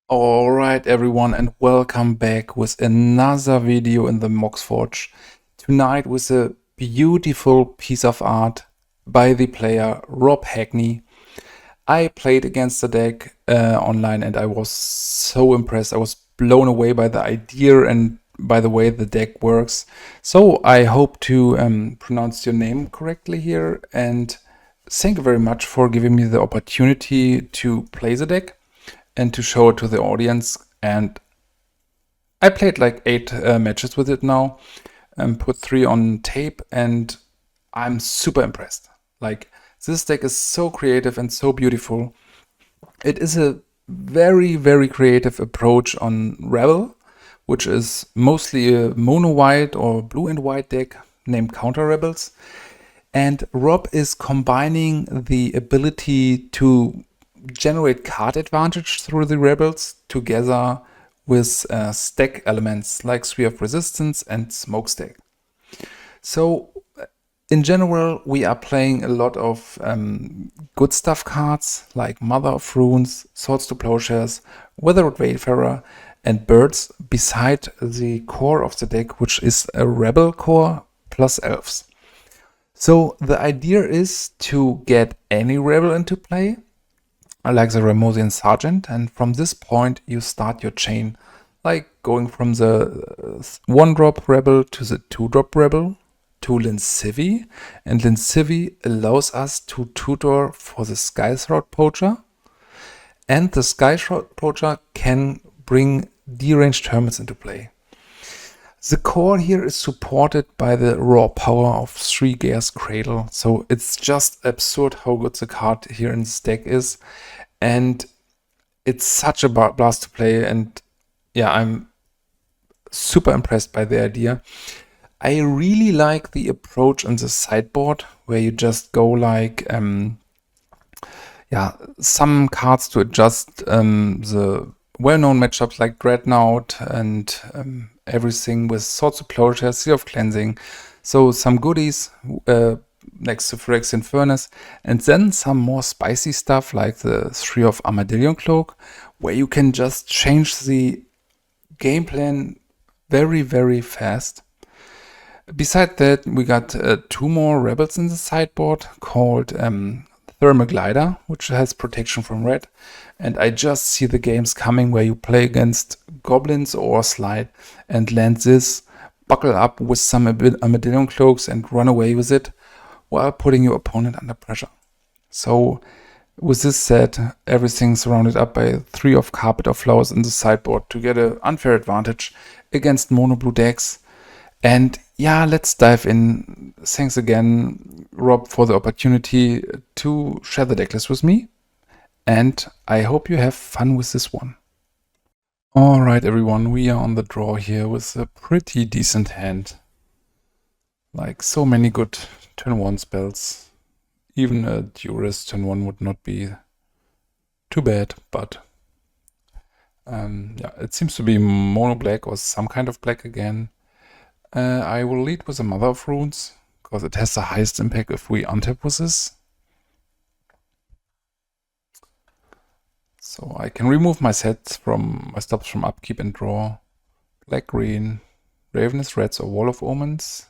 Alright everyone, and welcome back with another video in the Moxforge. Tonight with a beautiful piece of art by the player Rob Hackney. I played against the deck online and I was so impressed. I was blown away by the idea and by the way the deck works. So I hope to pronounce your name correctly here, and thank you very much for giving me the opportunity to play the deck and to show it to the audience. And I played like 8 matches with it now and put 3 on tape, and I'm super impressed. Like, this deck is so creative and so beautiful. It is a very creative approach on Rebel, which is mostly a mono white or blue and white deck named Counter Rebels. And Rob is combining the ability to generate card advantage through the rebels together with stack elements like Sphere of Resistance and Smokestack. So in general, we are playing a lot of good stuff cards like Mother of Runes, Swords to Plowshares, Weathered Wayfarer, and Birds beside the core of the deck, which is a rebel core plus elves. So the idea is to get any rebel into play, like the Ramosian Sergeant, and from this point you start your chain, like going from the 1-drop rebel to the 2-drop rebel to Sivvi, and Sivvi allows us to tutor for the Skyshroud Poacher, and the Skyshroud Poacher can bring Deranged Hermits into play. The core here is supported by the raw power of 3 Gaea's Cradle, so it's just absurd how good the card here in this deck is, and it's such a blast to play. And yeah, I'm super impressed by the idea. I really like the approach on the sideboard, where you just go like some cards to adjust the well-known matchups like Dreadnought and everything with Swords of Plowshare, Seal of Cleansing. So some goodies next to Phyrexian Furnace, and then some more spicy stuff like the 3 of Armadillo Cloak, where you can just change the game plan very fast. Beside that, we got 2 more rebels in the sideboard called Thermal Glider, which has protection from red. And I just see the games coming where you play against goblins or slide and land this, buckle up with some Armadillo Cloaks and run away with it while putting your opponent under pressure. So with this set, everything surrounded up by 3 of Carpet of Flowers in the sideboard to get an unfair advantage against mono blue decks. And yeah, let's dive in. Thanks again, Rob, for the opportunity to share the decklist with me. And I hope you have fun with this one. Alright everyone, we are on the draw here with a pretty decent hand. Like so many good turn 1 spells. Even a Duress turn 1 would not be too bad, but yeah, it seems to be mono black or some kind of black again. I will lead with a Mother of Runes, because it has the highest impact if we untap with this. So I can remove my sets from my stops from upkeep and draw. Black, green, Ravenous Reds or Wall of Omens.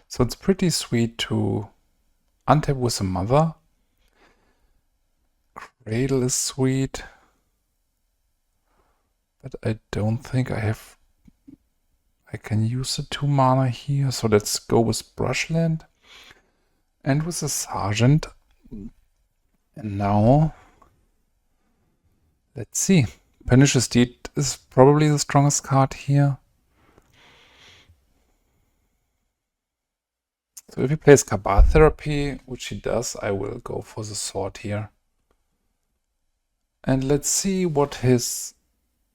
So it's pretty sweet to untap with a Mother. Cradle is sweet, but I don't think I can use the 2 mana here. So let's go with Brushland and with the Sergeant. And now, let's see. Pernicious Deed is probably the strongest card here. So if he plays Cabal Therapy, which he does, I will go for the sword here. And let's see what his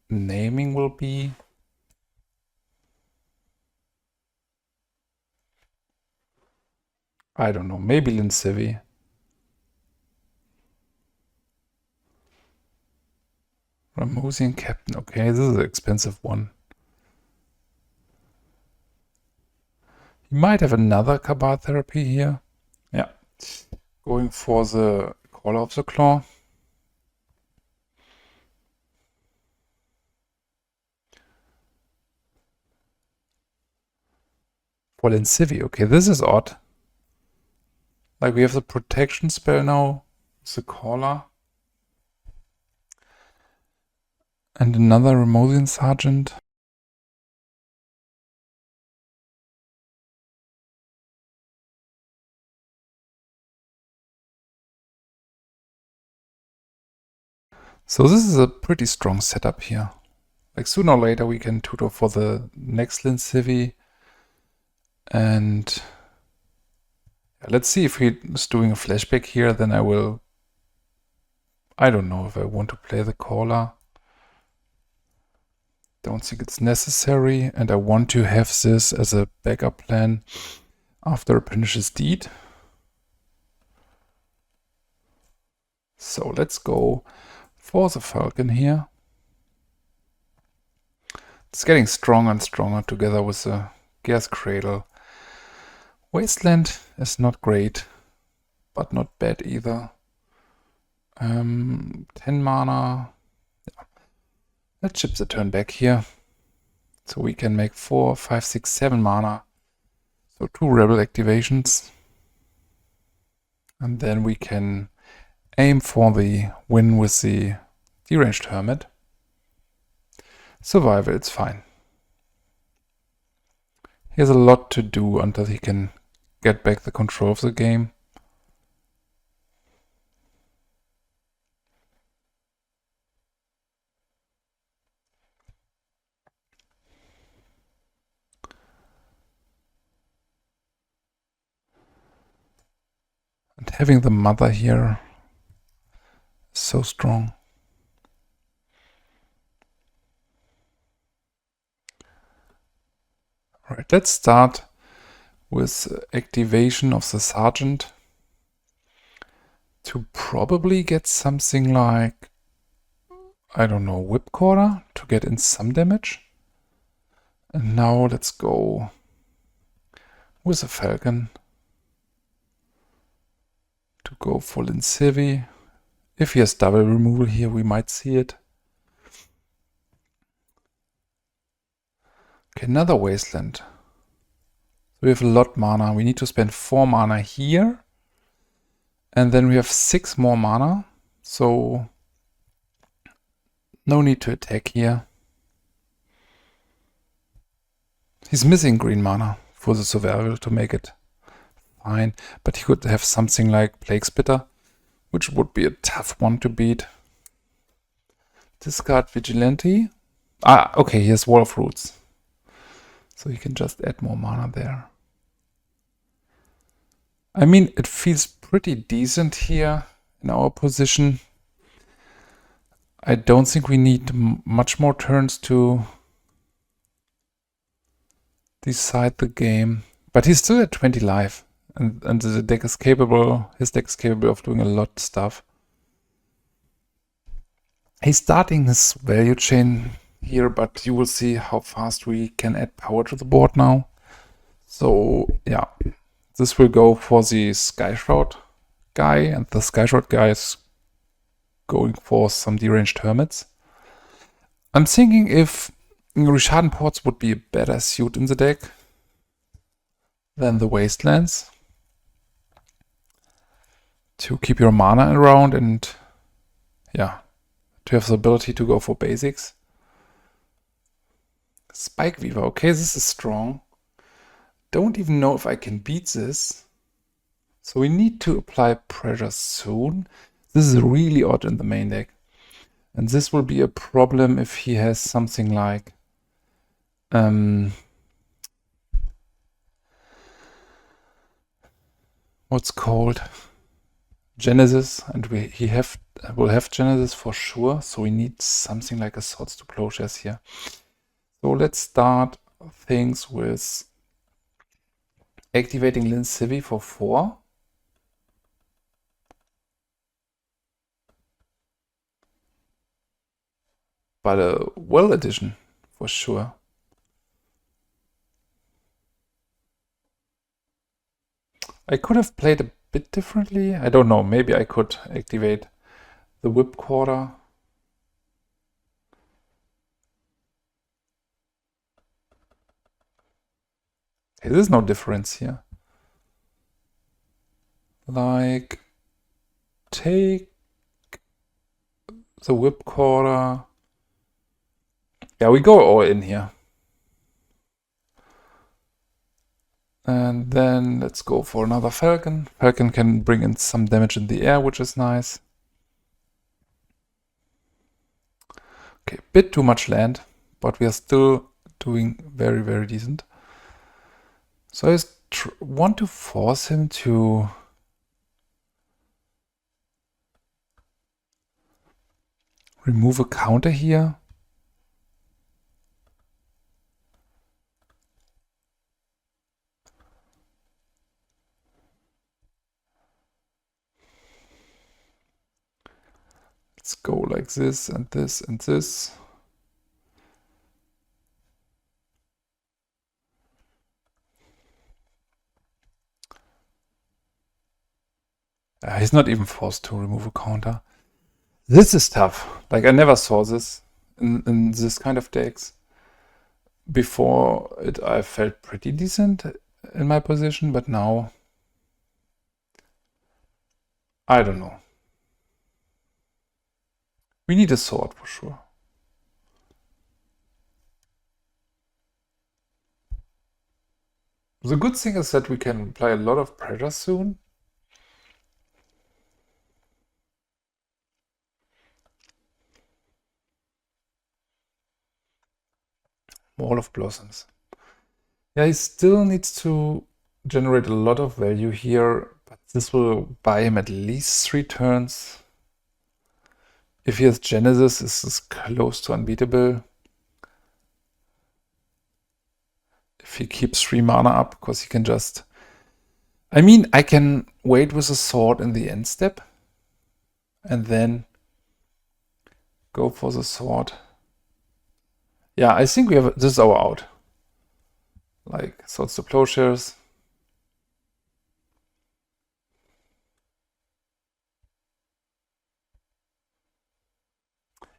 naming will be. I don't know, maybe Sivvi. Ramosian Captain, okay, this is an expensive one. He might have another Cabal Therapy here. Yeah, going for the Caller of the Claw. Fallen Sivvi. Okay, this is odd. Like, we have the protection spell now, the Caller. And another Ramosian Sergeant. So this is a pretty strong setup here. Like, sooner or later we can tutor for the next Lin Sivvi. And let's see if he's doing a flashback here, then I will... I don't know if I want to play the Caller. Don't think it's necessary, and I want to have this as a backup plan after a pernicious deed. So let's go for the Falcon here. It's getting stronger and stronger together with the Gaea's Cradle. Wasteland is not great, but not bad either. 10 mana. Yeah. Let's chip the turn back here. So we can make 4, 5, 6, 7 mana. So 2 Rebel activations. And then we can aim for the win with the Deranged Hermit. Survival, it's fine. He has a lot to do until he can get back the control of the game. And having the mother here is so strong. Alright, let's start with activation of the Sergeant to probably get something like, I don't know, Whipcorder to get in some damage. And now let's go with the Falcon to go for Lin Sivvi. If he has double removal here, we might see it. Okay, another Wasteland. So we have a lot mana. We need to spend 4 mana here. And then we have 6 more mana. So no need to attack here. He's missing green mana for the survival to make it fine. But he could have something like Plague Spitter, which would be a tough one to beat. Discard Vigilante. Ah, okay, he has Wall of Roots. So you can just add more mana there. I mean, it feels pretty decent here in our position. I don't think we need much more turns to decide the game. But he's still at 20 life. And the deck is capable, his deck is capable of doing a lot of stuff. He's starting his value chain here, but you will see how fast we can add power to the board now. So yeah, this will go for the Skyshroud guy, and the Skyshroud guy is going for some Deranged Hermits. I'm thinking if Rishaden Ports would be a better suit in the deck than the Wastelands, to keep your mana around and yeah, to have the ability to go for basics. Spike Weaver, okay, this is strong. Don't even know if I can beat this. So we need to apply pressure soon. This is really odd in the main deck. And this will be a problem if he has something like what's called Genesis, and he will have Genesis for sure. So we need something like a Swords to Plowshares here. So let's start things with activating Lin Sivvi for 4. But a well addition for sure. I could have played a bit differently. I don't know, maybe I could activate the Whipcorder. Hey, there's no difference here. Like, take the Whipcorder. Yeah, we go all in here. And then let's go for another Falcon. Falcon can bring in some damage in the air, which is nice. Okay, a bit too much land, but we are still doing very, very decent. So I just want to force him to remove a counter here. Let's go like this and this and this. He's not even forced to remove a counter. This is tough. Like, I never saw this in this kind of decks. Before it, I felt pretty decent in my position, but now, I don't know. We need a sword for sure. The good thing is that we can apply a lot of pressure soon. Wall of Blossoms. Yeah, he still needs to generate a lot of value here, but this will buy him at least 3 turns. If he has Genesis, this is close to unbeatable. If he keeps 3 mana up, because he can just... I mean, I can wait with a sword in the end step, and then go for the sword. Yeah, I think we have... This is our out. Like, swords to plowshares.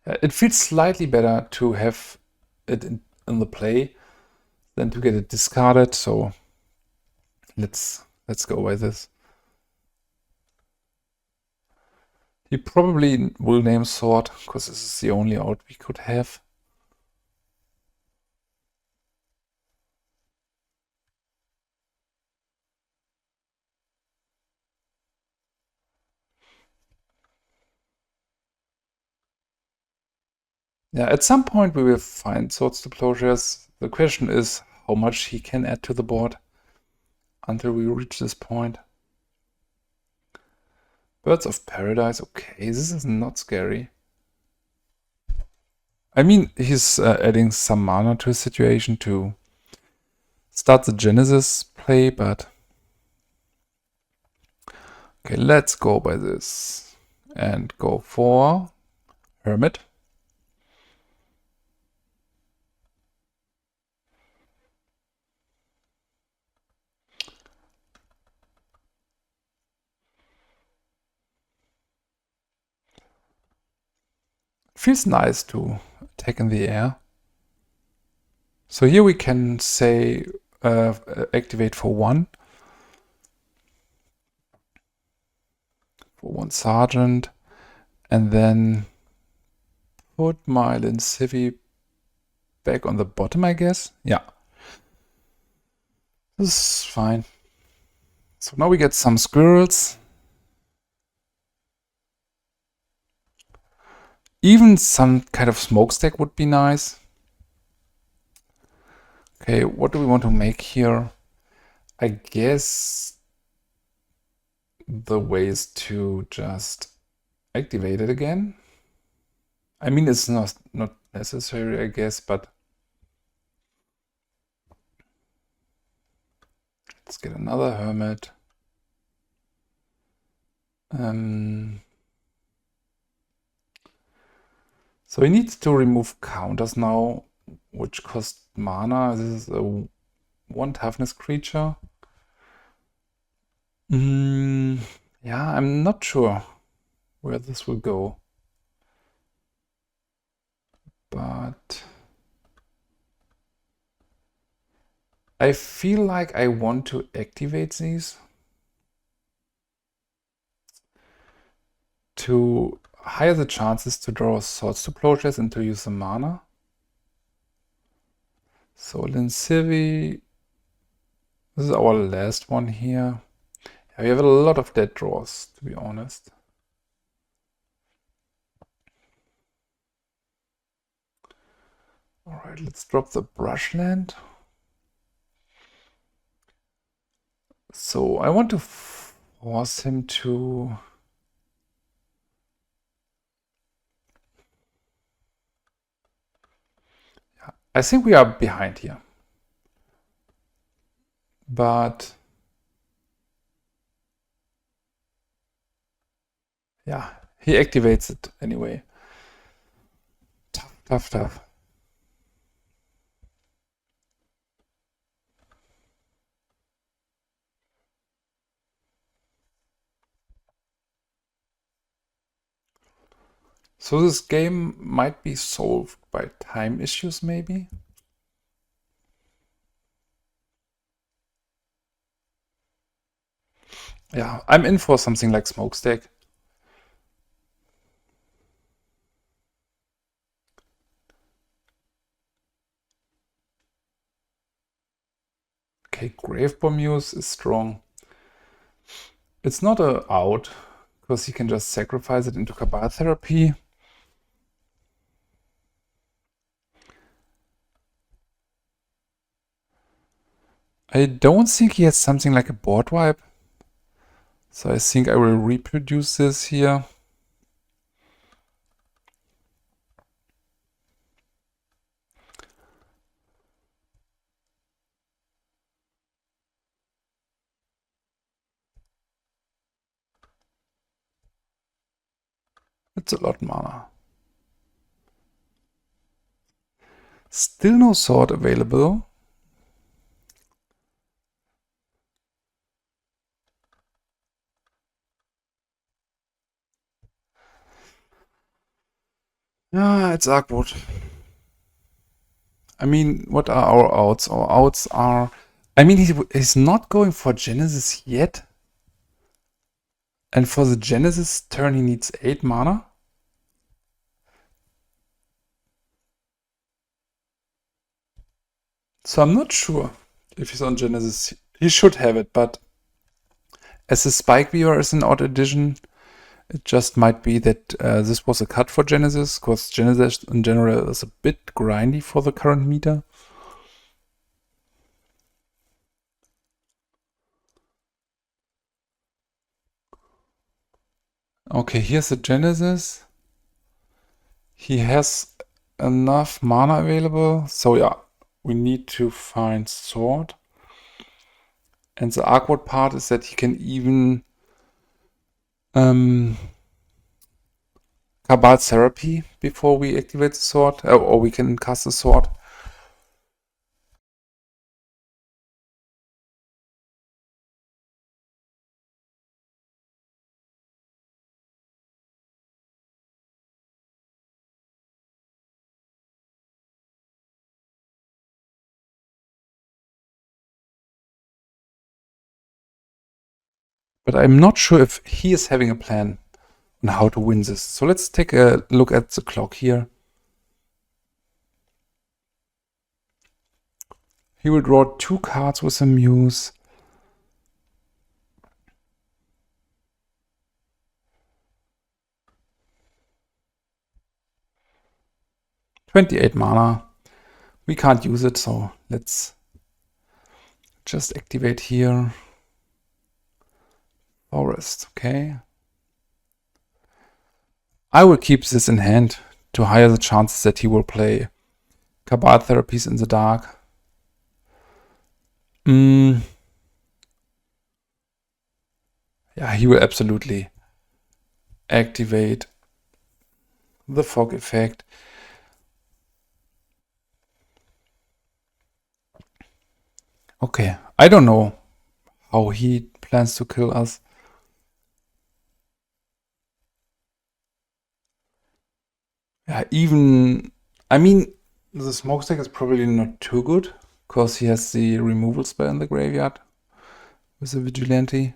It feels slightly better to have it in the play than to get it discarded, so let's go by this. He probably will name sword, because this is the only out we could have. Yeah, at some point we will find swords to plowshares. The question is how much he can add to the board until we reach this point. Birds of Paradise, okay, this is not scary. I mean, he's adding some mana to his situation to start the Genesis play, but... Okay, let's go by this and go for Hermit. Feels nice to attack in the air. So here we can say activate for 1. For 1 Sergeant. And then put my Sivvi back on the bottom, I guess. Yeah. This is fine. So now we get some squirrels. Even some kind of smokestack would be nice. Okay, what do we want to make here? I guess the way is to just activate it again. I mean, it's not necessary, I guess, but let's get another Hermit. So we need to remove counters now, which cost mana. This is a 1 toughness creature. Yeah, I'm not sure where this will go. But I feel like I want to activate these to higher the chances to draw swords to plowshares and to use the mana. So then Sivvi, this is our last one here. Yeah, we have a lot of dead draws, to be honest. All right, let's drop the Brushland. So I want to force him to... Yeah, I think we are behind here. But... yeah, he activates it anyway. Tough, tough, tough. So this game might be solved by time issues, maybe? Yeah, I'm in for something like Smokestack. Okay, Gravebomb use is strong. It's not a out, because he can just sacrifice it into Cabal Therapy. I don't think he has something like a board wipe. So I think I will reproduce this here. It's a lot of mana. Still no sword available. Ah, it's Arkwood. I mean, what are our outs? Our outs are... I mean, he's not going for Genesis yet. And for the Genesis turn, he needs 8 mana. So I'm not sure if he's on Genesis. He should have it, but as the Spike Weaver is an odd addition, it just might be that this was a cut for Genesis, because Genesis in general is a bit grindy for the current meta. Okay, here's the Genesis. He has enough mana available, so yeah, we need to find sword. And the awkward part is that he can even Cabal Therapy before we activate the sword, or we can cast the sword. But I'm not sure if he is having a plan on how to win this. So let's take a look at the clock here. He will draw 2 cards with a Muse. $28 mana. We can't use it, so let's just activate here. Forest, okay. I will keep this in hand to higher the chances that he will play Cabal Therapies in the dark. Yeah, he will absolutely activate the fog effect. Okay, I don't know how he plans to kill us. Yeah, even, I mean, the Smokestack is probably not too good, because he has the removal spell in the graveyard with the Vigilante.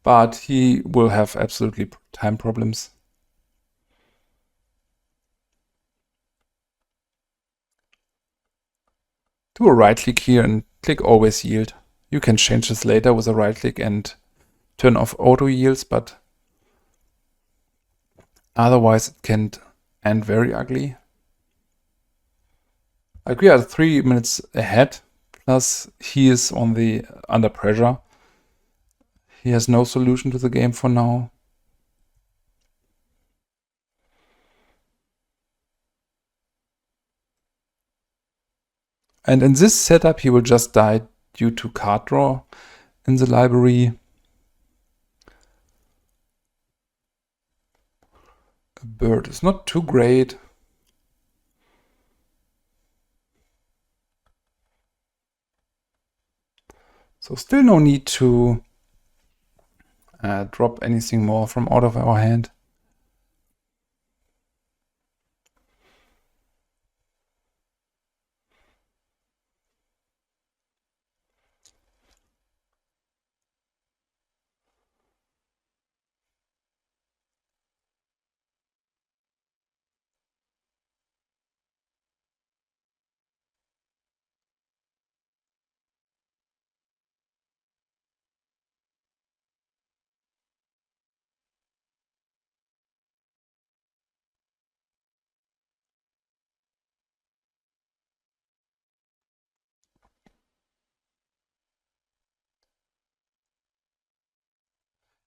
But he will have absolutely time problems. Do a right click here and click always yield. You can change this later with a right click and turn off auto yields, but otherwise it can end very ugly. Like we are 3 minutes ahead, plus he is on the under pressure. He has no solution to the game for now. And in this setup he will just die due to card draw in the library. A bird is not too great. So still no need to drop anything more from out of our hand.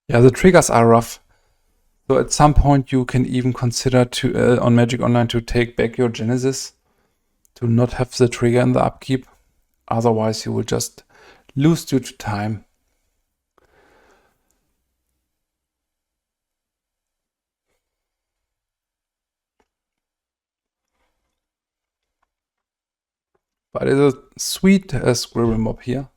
Yeah, the triggers are rough. So at some point you can even consider to on Magic Online to take back your Genesis to not have the trigger in the upkeep. Otherwise you will just lose due to time. But it's a sweet squirrel mob here.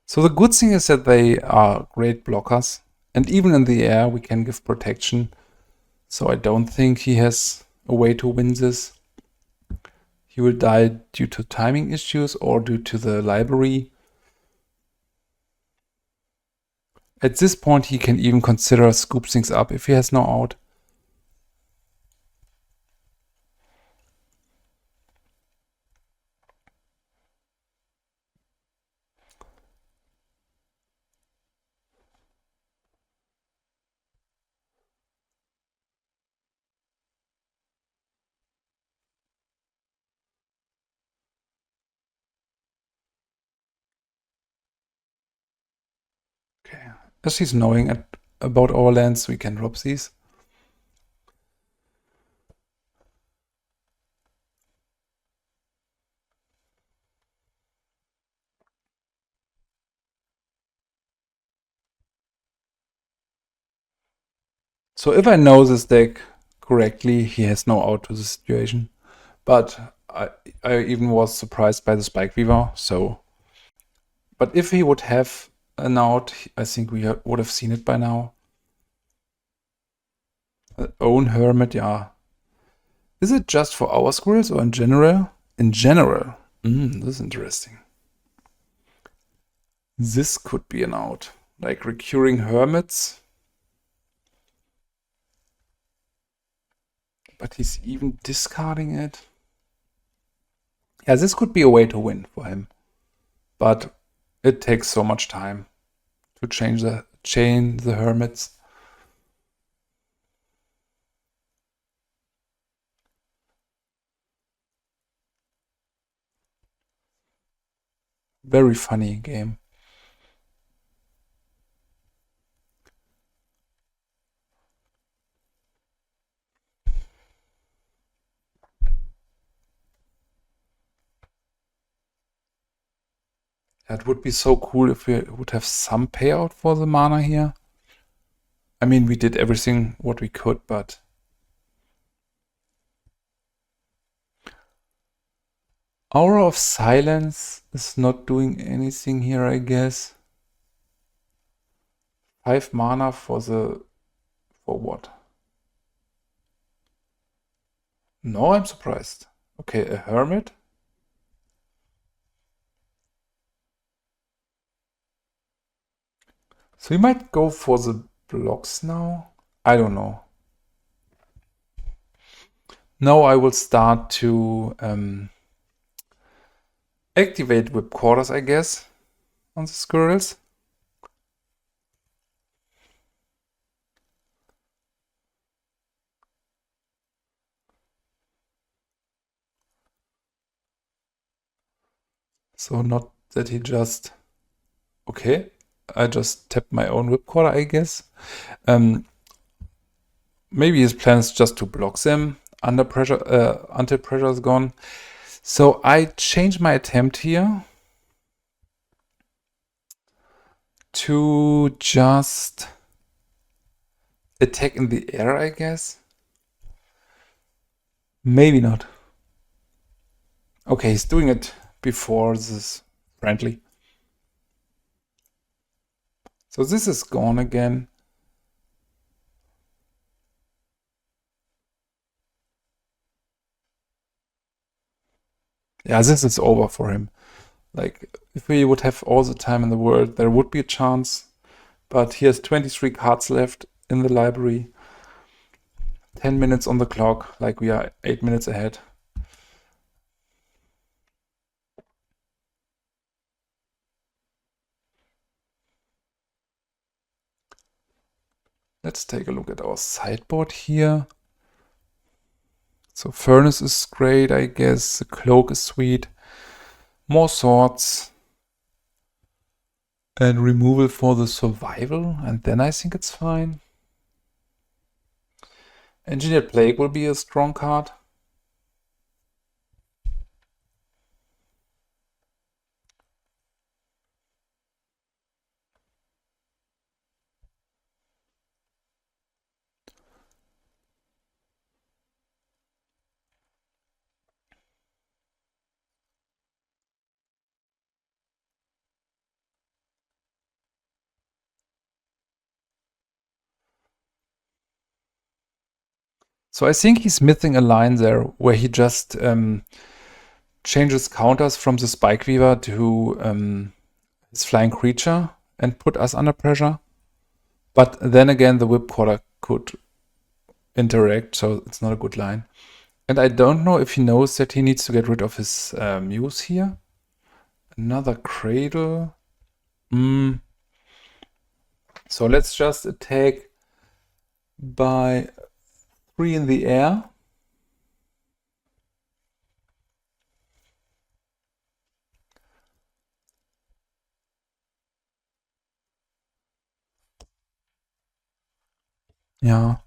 So the good thing is that they are great blockers. And even in the air we can give protection. So I don't think he has a way to win this. He will die due to timing issues or due to the library. At this point he can even consider scoop things up if he has no out. Okay, as he's knowing about our lands, we can drop these. So if I know this deck correctly, he has no out to the situation. But I even was surprised by the Spike Weaver, so... But if he would have an out, I think we would have seen it by now. Own Hermit, yeah. Is it just for our squirrels or in general? In general. This is interesting. This could be an out. Like recurring hermits. But he's even discarding it. Yeah, this could be a way to win for him. But it takes so much time to chain the hermits. Very funny game. That would be so cool if we would have some payout for the mana here. I mean, we did everything what we could, but... Aura of Silence is not doing anything here, I guess. 5 mana for what? No, I'm surprised. Okay, a Hermit. So we might go for the blocks now. I don't know. Now I will start to activate Whipquarters, I guess, on the squirrels. So not that he just... Okay, I just tapped my own Whipcorder, I guess. Maybe his plan is just to block them under pressure until pressure is gone. So I changed my attempt here to just attack in the air, I guess. Maybe not. Okay, he's doing it before this friendly. So this is gone again. Yeah, this is over for him. Like, if we would have all the time in the world, there would be a chance. But he has 23 cards left in the library. 10 minutes on the clock, like we are 8 minutes ahead. Let's take a look at our sideboard here. So Furnace is great, I guess. The Cloak is sweet. More swords. And removal for the survival. And then I think it's fine. Engineered Plague will be a strong card. So I think he's missing a line there where he just changes counters from the Spike Weaver to his flying creature and put us under pressure. But then again, the Whipcorder could interact, so it's not a good line. And I don't know if he knows that he needs to get rid of his Muse here. Another Cradle. So let's just attack by 3 in the air. Yeah.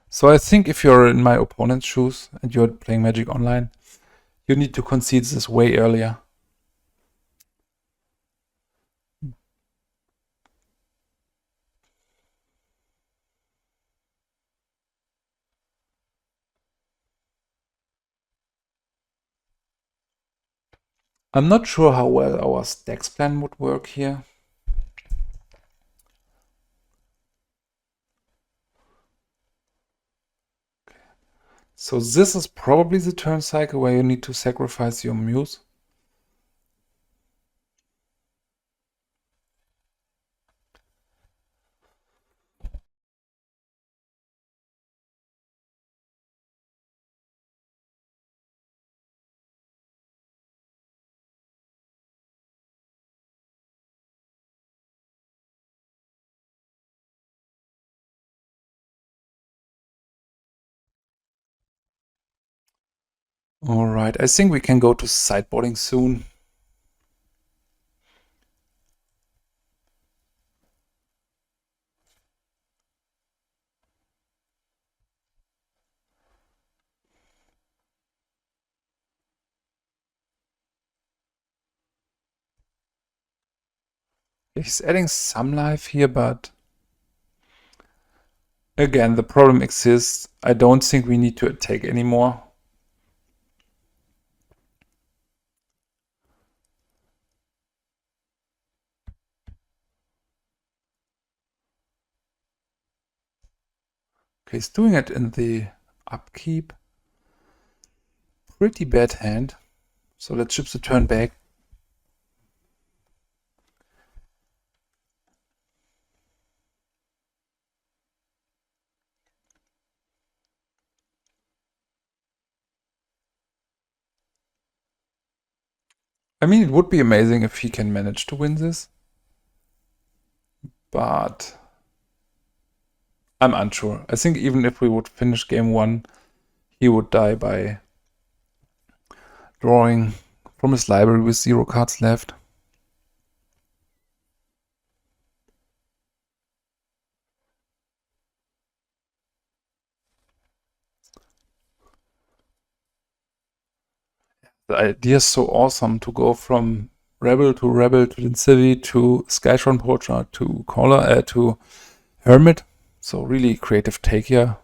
So I think if you're in my opponent's shoes and you're playing Magic Online, you need to concede this way earlier. I'm not sure how well our Stax plan would work here. So this is probably the turn cycle where you need to sacrifice your Muse. All right, I think we can go to sideboarding soon. He's adding some life here, but again, the problem exists. I don't think we need to attack anymore. Okay, he's doing it in the upkeep. Pretty bad hand. So let's chip the turn back. I mean, it would be amazing if he can manage to win this. But I'm unsure. I think even if we would finish game 1, he would die by drawing from his library with 0 cards left. The idea is so awesome to go from Rebel to then Sivvi to Skyshroud Poacher to Caller to Hermit. So really creative take here.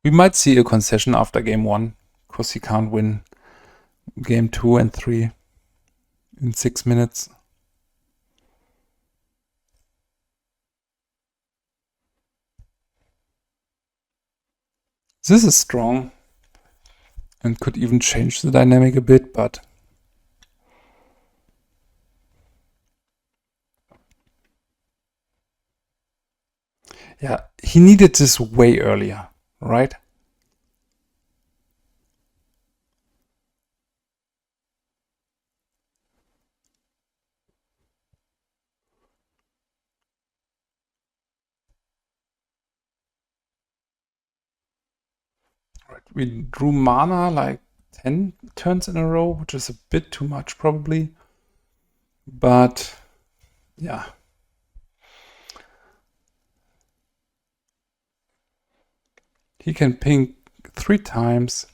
We might see a concession after game 1, because he can't win game 2 and 3 in 6 minutes. This is strong and could even change the dynamic a bit, but yeah, he needed this way earlier, right? Right. We drew mana like 10 turns in a row, which is a bit too much probably. But yeah. He can ping 3 times.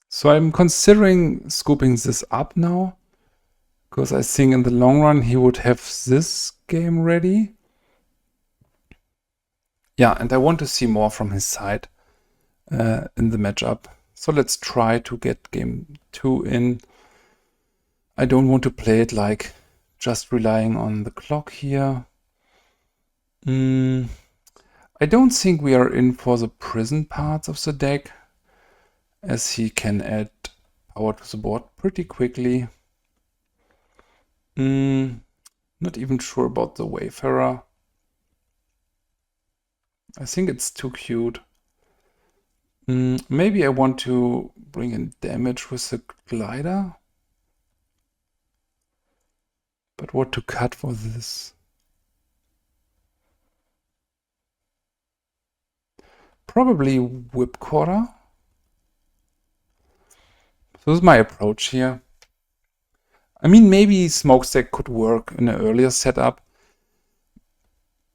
So I'm considering scooping this up now, because I think in the long run he would have this game ready. Yeah, and I want to see more from his side in the matchup. So let's try to get game 2 in. I don't want to play it like just relying on the clock here. I don't think we are in for the prison parts of the deck, as he can add power to the board pretty quickly. Not even sure about the Wayfarer. I think it's too cute. Maybe I want to bring in damage with the glider. But what to cut for this? Probably Whipcorder. So this is my approach here. I mean, maybe Smokestack could work in an earlier setup,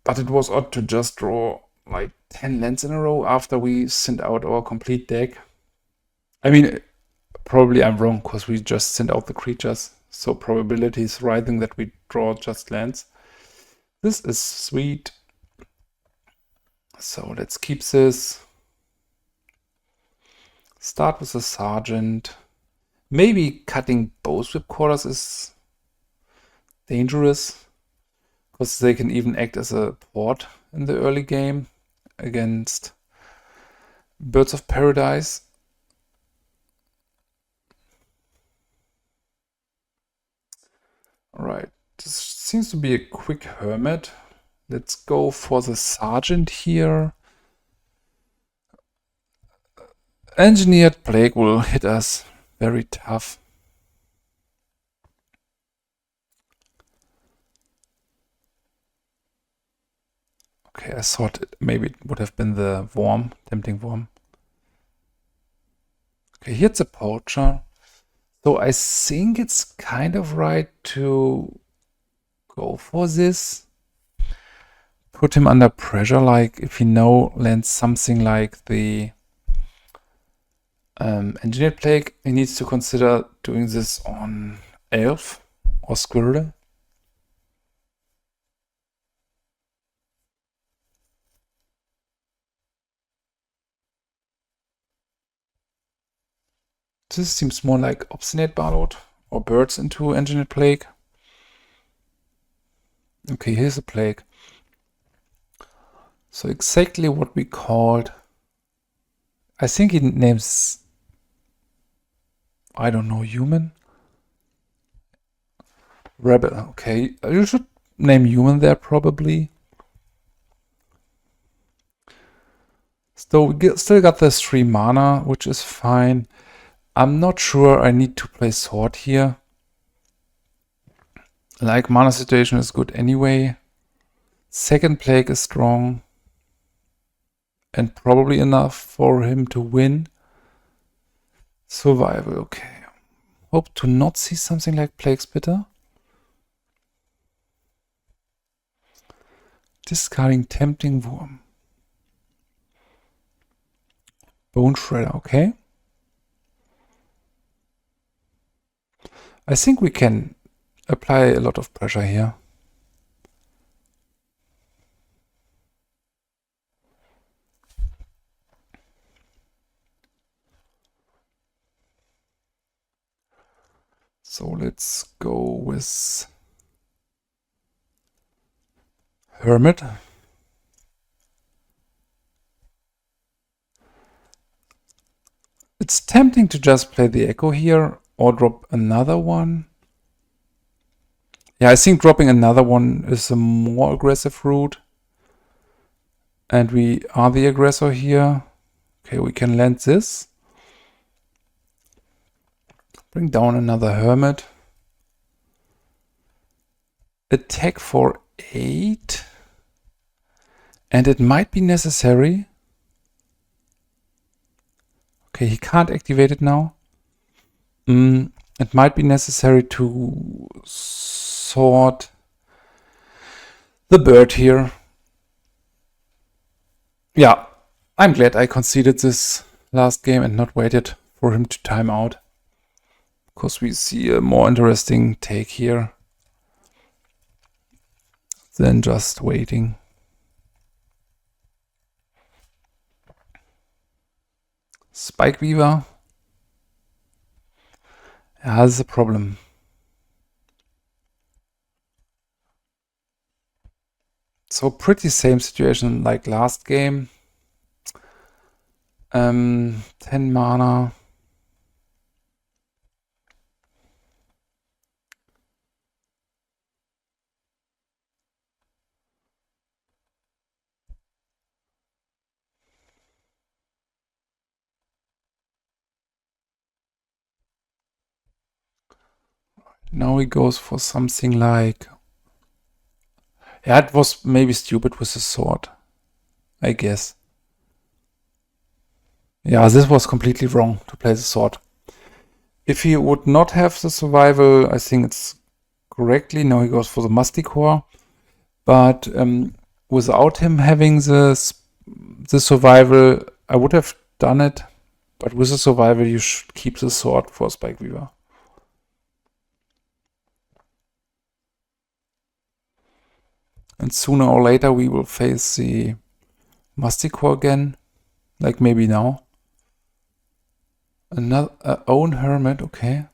but it was odd to just draw like 10 lands in a row after we sent out our complete deck. I mean, probably I'm wrong, because we just sent out the creatures, so probability is rising that we draw just lands. This is sweet. So let's keep this. Start with a Sergeant. Maybe cutting both Whipcorders is dangerous, because they can even act as a port in the early game against Birds of Paradise. Alright, this seems to be a quick Hermit. Let's go for the Sergeant here. Engineered Plague will hit us very tough. Okay, I thought maybe it would have been the Worm, Tempting Worm. Okay, here's a Poacher. So I think it's kind of right to go for this. Put him under pressure, like if he now lands something like the Engineered Plague, he needs to consider doing this on Elf or Squirrel. This seems more like Obstinate Barlord or Birds into Engineered Plague. Okay, here's a Plague. So exactly what we called, I think he names, I don't know, human? Rebel, okay. You should name human there probably. So we still got this 3 mana, which is fine. I'm not sure I need to play sword here. Like, mana situation is good anyway. Second Plague is strong. And probably enough for him to win. Survival, okay. Hope to not see something like Plague Spitter. Discarding Tempting Worm. Bone Shredder, okay. I think we can apply a lot of pressure here. So let's go with Hermit. It's tempting to just play the Echo here or drop another one. Yeah, I think dropping another one is a more aggressive route. And we are the aggressor here. Okay, we can land this. Bring down another Hermit. Attack for 8. And it might be necessary. Okay, he can't activate it now. It might be necessary to sort the bird here. Yeah, I'm glad I conceded this last game and not waited for him to time out. Because we see a more interesting take here than just waiting. Spike Weaver. Yeah, that's a problem. So pretty same situation like last game. 10 mana. Now he goes for something like... Yeah, it was maybe stupid with the sword, I guess. Yeah, this was completely wrong to play the sword. If he would not have the survival, I think it's correctly. Now he goes for the Musty Core. But without him having the survival, I would have done it. But with the survival, you should keep the sword for Spike Weaver. And sooner or later, we will face the Musty Core again. Like maybe now. Another own Hermit, okay.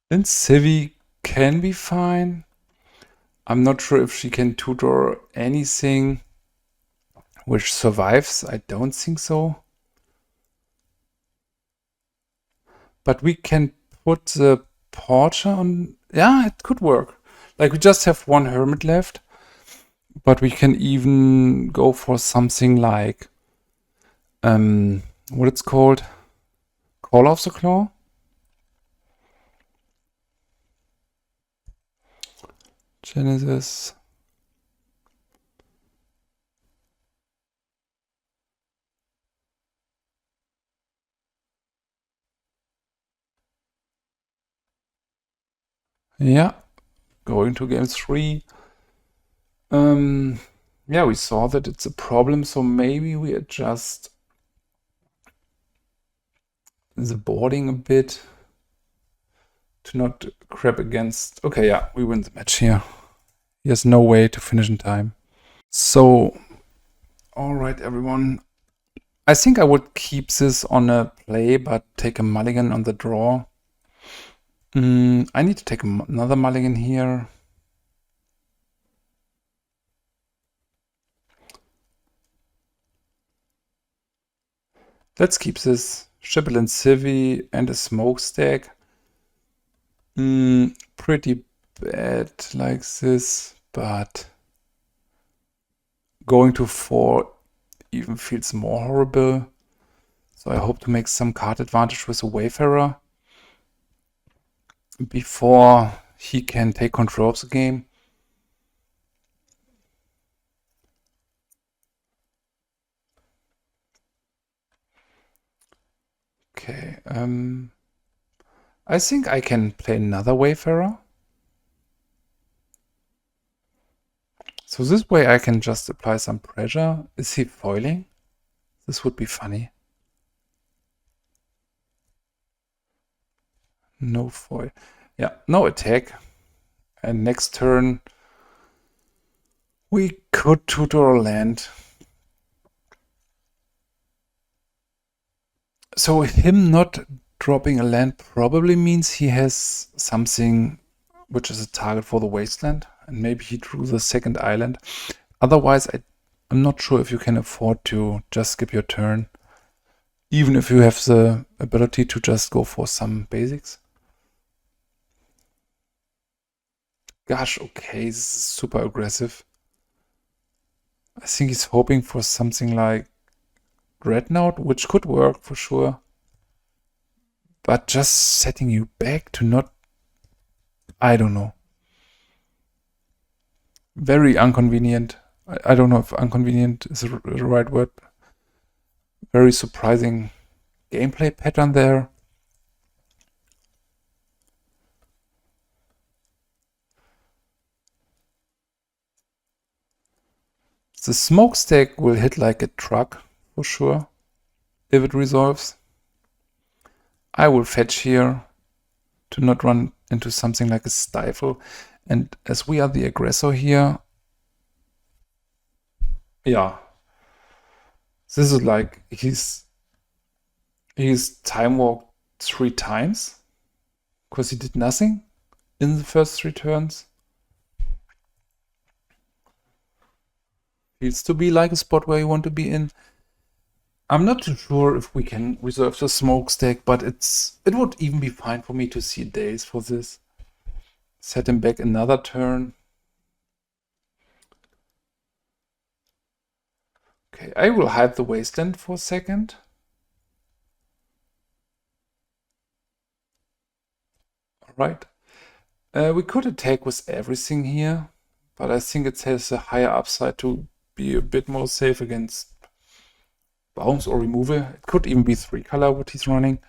Then Sivvi can be fine. I'm not sure if she can tutor anything which survives. I don't think so. But we can put the Poacher on... Yeah, it could work. Like, we just have one Hermit left. But we can even go for something like what it's called? Call of the Claw? Genesis. Yeah, going to game 3. Yeah, we saw that it's a problem, so maybe we adjust the boarding a bit to not crap against. Okay, yeah, we win the match here. He has no way to finish in time. So, all right, everyone. I think I would keep this on a play, but take a mulligan on the draw. I need to take another mulligan here. Let's keep this. Shibboleth and Sivvi and a Smokestack. Pretty bad like this, but going to 4 even feels more horrible. So I hope to make some card advantage with the Wayfarer before he can take control of the game. Okay, I think I can play another Wayfarer. So this way I can just apply some pressure. Is he foiling? This would be funny. No foil. Yeah, no attack. And next turn we could tutor a land. So him not dropping a land probably means he has something which is a target for the Wasteland. And maybe he drew the second island. Otherwise, I'm not sure if you can afford to just skip your turn. Even if you have the ability to just go for some basics. Gosh, okay, this is super aggressive. I think he's hoping for something like Dreadnought, which could work for sure. But just setting you back to not... I don't know. Very inconvenient. I don't know if inconvenient is the right word. Very surprising gameplay pattern there. The Smokestack will hit like a truck for sure if it resolves. I will fetch here to not run into something like a stifle. And as we are the aggressor here, yeah, this is like he's time walked 3 times because he did nothing in the first 3 turns. Feels to be like a spot where you want to be in. I'm not too sure if we can reserve the Smokestack, but it would even be fine for me to see days for this. Set him back another turn. Okay, I will hide the Wasteland for a second. Alright. We could attack with everything here, but I think it has a higher upside to be a bit more safe against bounce or removal. It could even be 3 color what he's running.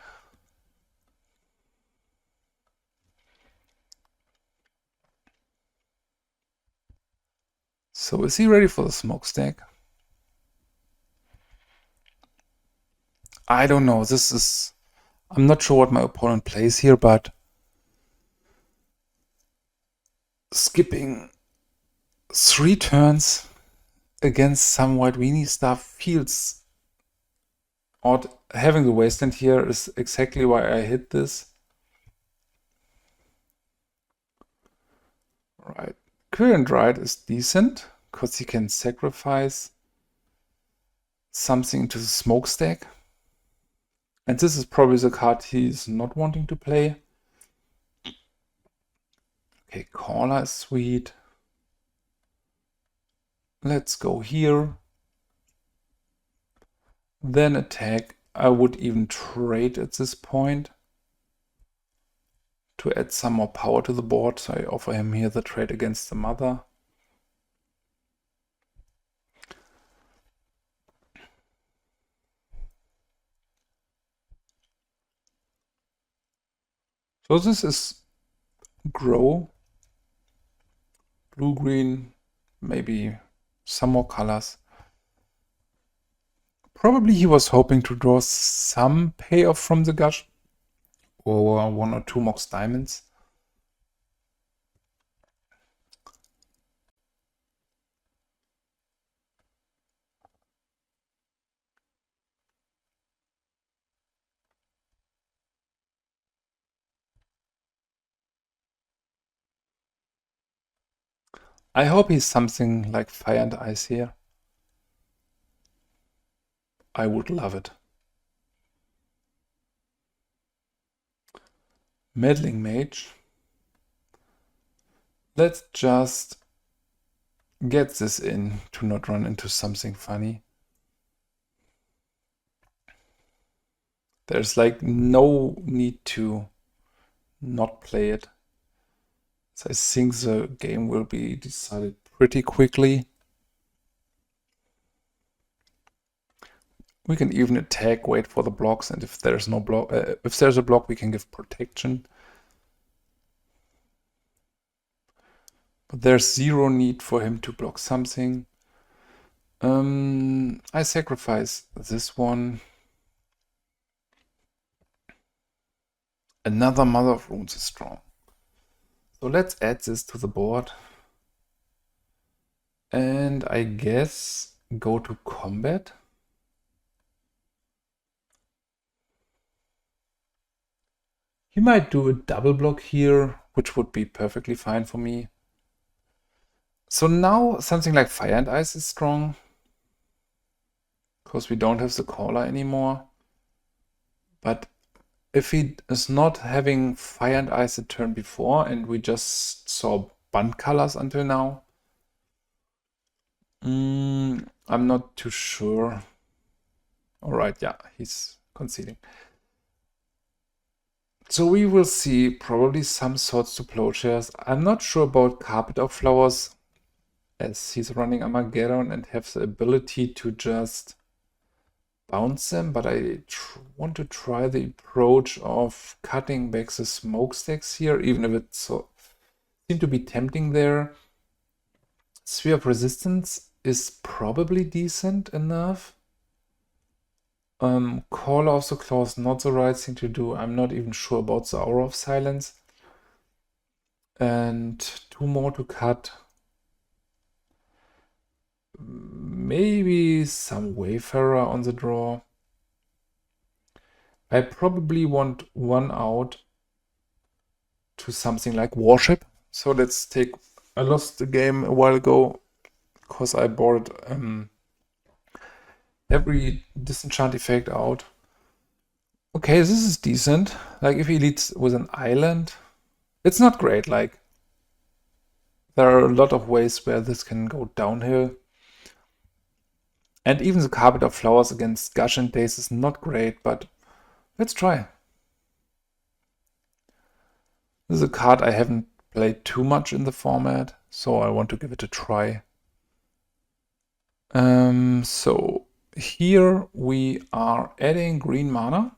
So is he ready for the Smokestack? I don't know. I'm not sure what my opponent plays here, but skipping 3 turns against some white weenie stuff feels odd. Having the Wasteland here is exactly why I hit this. Right. Current right is decent because he can sacrifice something to the Smokestack. And this is probably the card he's not wanting to play. Okay, Caller is sweet. Let's go here. then attack. I would even trade at this point to add some more power to the board. So I offer him here the trade against the mother. So this is grow, blue-green, maybe some more colors. Probably he was hoping to draw some payoff from the gush, or 1 or 2 Mox diamonds. I hope he's something like Fire and Ice here. I would love it. Meddling Mage. Let's just get this in to not run into something funny. There's like no need to not play it. So I think the game will be decided pretty quickly. We can even attack, wait for the blocks, and if there's no block, if there's a block, we can give protection. But there's zero need for him to block something. I sacrifice this one. Another Mother of Runes is strong. So let's add this to the board. And I guess go to combat. He might do a double block here, which would be perfectly fine for me. So now something like Fire and Ice is strong, because we don't have the caller anymore. But if he is not having Fire and Ice the turn before, and we just saw Bund colors until now, I'm not too sure. Alright, yeah, he's conceding. So we will see probably some sorts to Plowshares. I'm not sure about Carpet of Flowers, as he's running Armageddon and have the ability to just bounce them, but I want to try the approach of cutting back the smokestacks here, even if it seemed to be tempting there. Sphere of Resistance is probably decent enough. Caller of the Claws, not the right thing to do. I'm not even sure about the Aura of Silence. And 2 more to cut. Maybe some Wayfarer on the draw. I probably want 1 out to something like Warship. So let's take... I lost the game a while ago because I bought every disenchant effect out. Okay, this is decent. Like if he leads with an island, it's not great. Like there are a lot of ways where this can go downhill. And even the Carpet of Flowers against Gush and Daze is not great, but let's try. This is a card I haven't played too much in the format, so I want to give it a try. So here we are adding green mana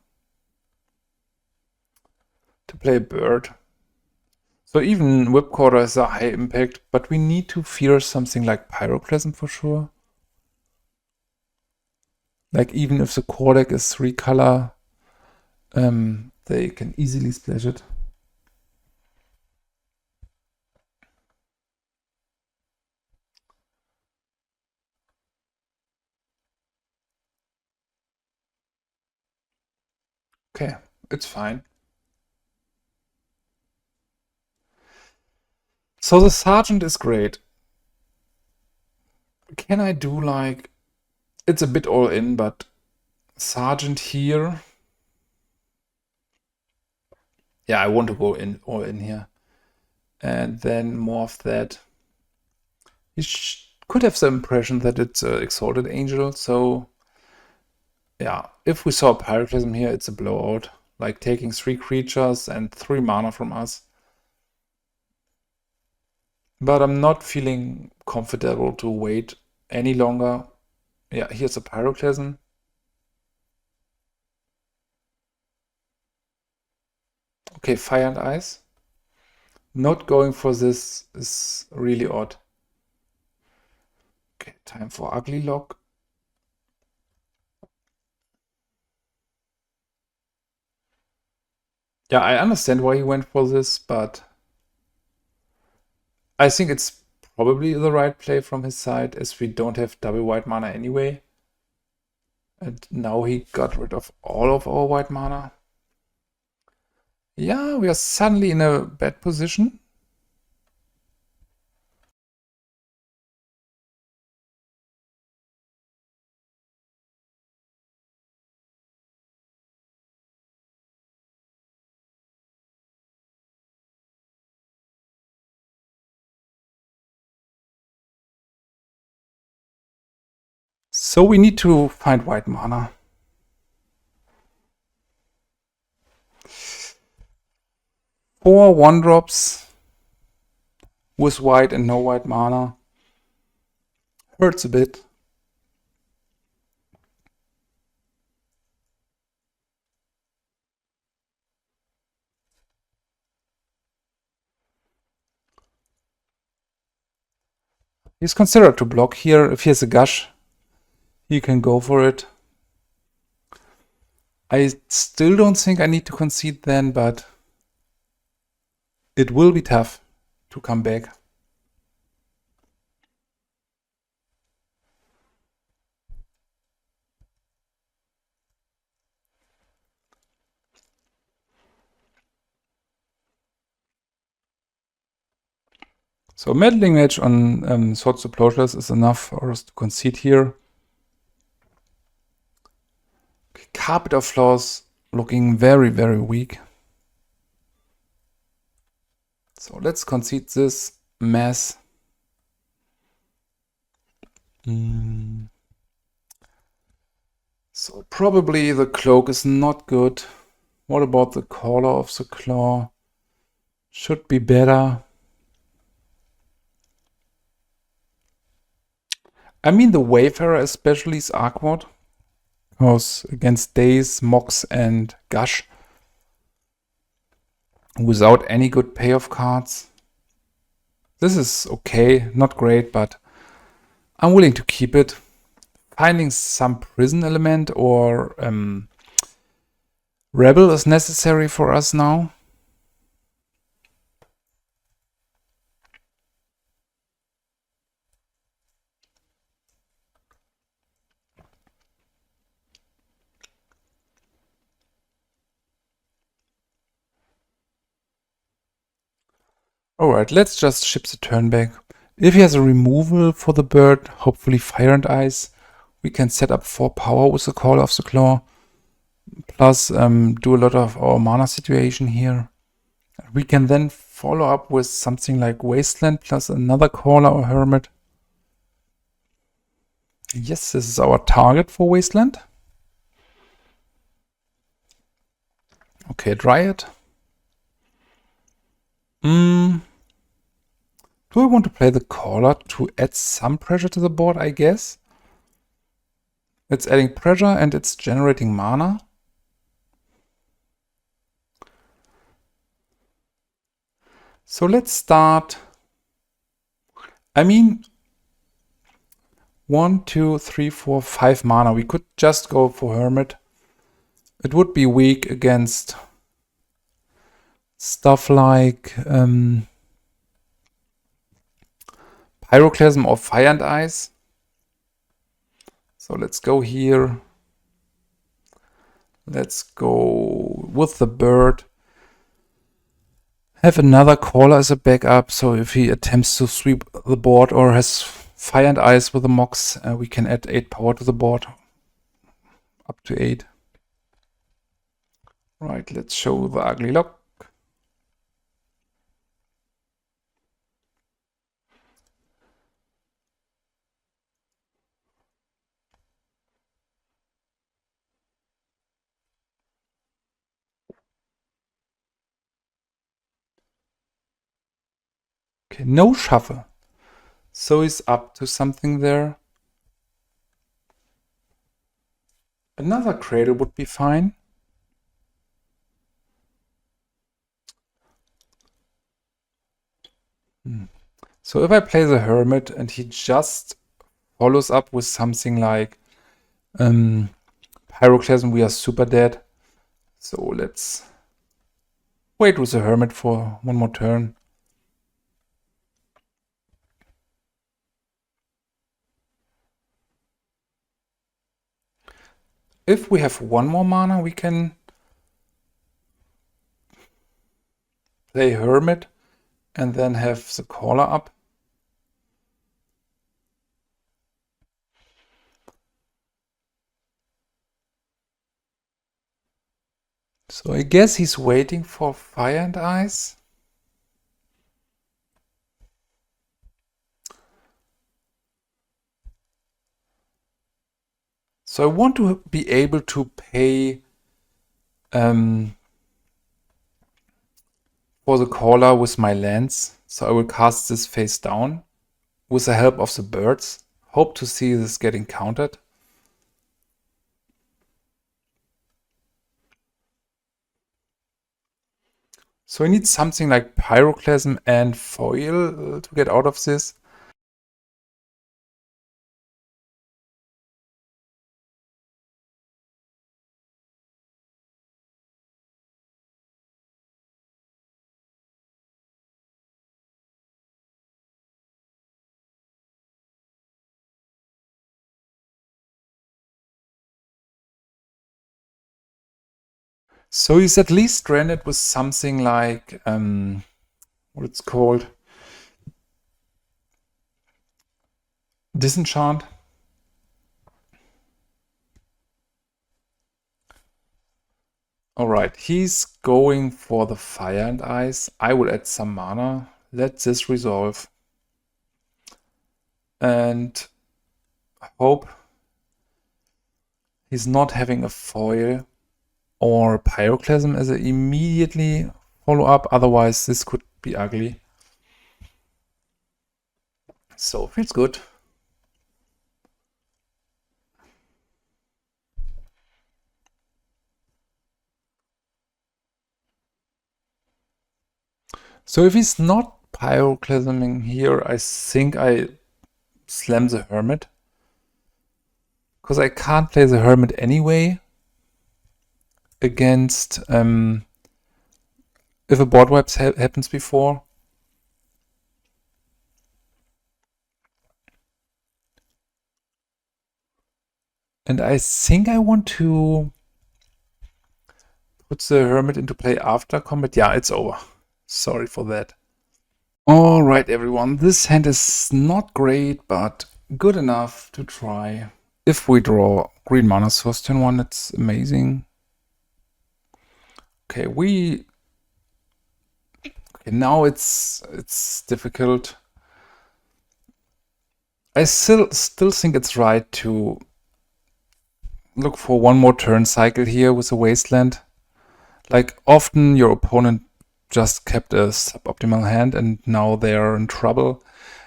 to play a bird. So even Whipcorder is a high impact, but we need to fear something like Pyroclasm for sure. Like even if the core deck is 3 color, they can easily splash it. Okay, it's fine. So the Sergeant is great. Can I do like... It's a bit all in, but Sergeant here... Yeah, I want to go in all in here. And then more of that. You could have the impression that it's an Exalted Angel, so... Yeah, if we saw a Pyroclasm here, it's a blowout. Like taking 3 creatures and 3 mana from us. But I'm not feeling comfortable to wait any longer. Yeah, here's a Pyroclasm. Okay, Fire and Ice. Not going for this is really odd. Okay, time for Ugly Lock. Yeah, I understand why he went for this, but I think it's probably the right play from his side, as we don't have double white mana anyway. And now he got rid of all of our white mana. Yeah, we are suddenly in a bad position. So we need to find white mana. Four 1-drops with white and no white mana. Hurts a bit. He's considered to block here. If he has a gush, he can go for it. I still don't think I need to concede then, but it will be tough to come back. So meddling match on Swords to Plowshares is enough for us to concede here. Okay, Carpet of Flaws looking very, very weak. So let's concede this mess. So probably the cloak is not good. What about the Caller of the Claw? Should be better. I mean, the Wayfarer especially is awkward. Because against Daze, Mox, and Gush, without any good payoff cards, this is okay, not great, but I'm willing to keep it. Finding some prison element or rebel is necessary for us now. Alright, let's just ship the turn back. If he has a removal for the bird, hopefully Fire and Ice, we can set up 4 power with the Call of the Claw. Plus do a lot of our mana situation here. We can then follow up with something like Wasteland plus another Caller or Hermit. Yes, this is our target for Wasteland. Okay, Dryad. Do I want to play the Caller to add some pressure to the board, I guess? It's adding pressure and it's generating mana. So let's start. I mean, 1, 2, 3, 4, 5 mana. We could just go for Hermit. It would be weak against stuff like Pyroclasm or Fire and Ice. So let's go here. Let's go with the bird. Have another Caller as a backup, so if he attempts to sweep the board or has Fire and Ice with the Mox, we can add 8 power to the board. Up to 8. Right, let's show the Ugly Lock. Okay, no shuffle. So he's up to something there. Another Cradle would be fine. So if I play the Hermit and he just follows up with something like Pyroclasm, we are super dead. So let's wait with the Hermit for one more turn. If we have one more mana, we can play Hermit and then have the Caller up. So I guess he's waiting for Fire and Ice. So I want to be able to pay for the Caller with my lands. So I will cast this face down with the help of the birds. Hope to see this getting countered. So I need something like Pyroclasm and Foil to get out of this. So he's at least stranded with something like, what it's called, Disenchant. Alright, he's going for the Fire and Ice. I will add some mana. Let this resolve. And hope he's not having a foil or Pyroclasm as an immediately follow-up. Otherwise, this could be ugly. So, feels good. So if he's not Pyroclasming here, I think I slam the Hermit. Because I can't play the Hermit anyway against if a board wipe happens before. And I think I want to put the Hermit into play after combat. Yeah, it's over. Sorry for that. Alright everyone, this hand is not great, but good enough to try. If we draw green mana source turn 1, it's amazing. Okay, now it's difficult. I still think it's right to look for one more turn cycle here with a Wasteland. Like, often your opponent just kept a suboptimal hand and now they are in trouble.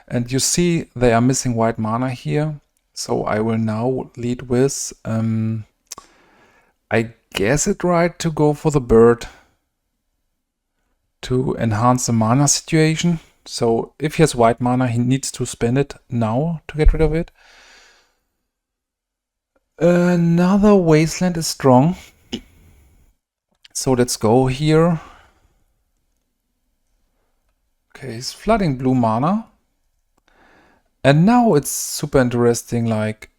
And you see they are missing white mana here. So I will now lead with, I guess it's right to go for the bird to enhance the mana situation. So if he has white mana, he needs to spend it now to get rid of it. Another Wasteland is strong. So let's go here. Okay, he's flooding blue mana. And now it's super interesting, like